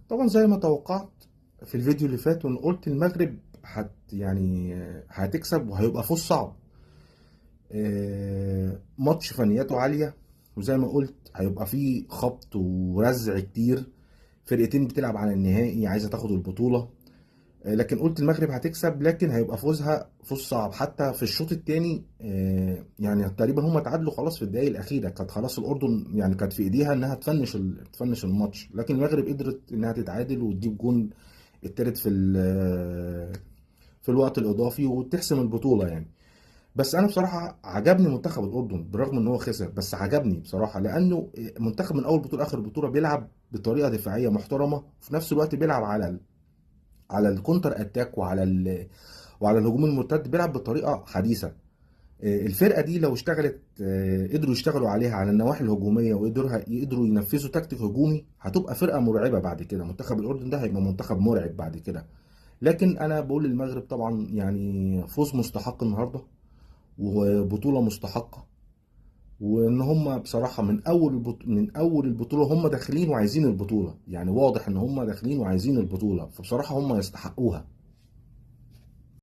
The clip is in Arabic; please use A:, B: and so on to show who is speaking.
A: طبعا زي ما توقعت في الفيديو اللي فات، وانا قلت المغرب هتكسب وهيبقى فوز صعب. ماتش فنياته عالية، وزي ما قلت هيبقى فيه خبط ورزع كتير. فرقتين بتلعب على النهائي عايزة تاخد البطولة. لكن قلت المغرب هتكسب، لكن هيبقى فوزها فوز صعب. حتى في الشوط الثاني يعني تقريبا هم تعادلوا خلاص في الدقايق الاخيره، كانت خلاص الاردن يعني كانت في ايديها انها تفنش الماتش، لكن المغرب قدرت انها تتعادل وتجيب جون التالت في الوقت الاضافي وتحسم البطوله يعني. بس انا بصراحه عجبني منتخب الاردن بالرغم ان هو خسر، بس عجبني بصراحه لانه منتخب من اول بطوله اخر بطوله بيلعب بطريقه دفاعيه محترمه، وفي نفس الوقت بيلعب على الكونتر اتاك وعلى الهجوم المرتد، بيلعب بطريقه حديثه. الفرقه دي لو اشتغلت، قدروا يشتغلوا عليها على النواحي الهجوميه يقدروا ينفذوا تكتيك هجومي، هتبقى فرقه مرعبه بعد كده. منتخب الاردن ده هيبقى منتخب مرعب بعد كده. لكن انا بقول للمغرب طبعا يعني فوز مستحق النهارده، وبطوله مستحقه. وان هم بصراحه من اول البطوله هم داخلين وعايزين البطوله، يعني واضح ان هم داخلين وعايزين البطوله، فبصراحه هم يستحقوها.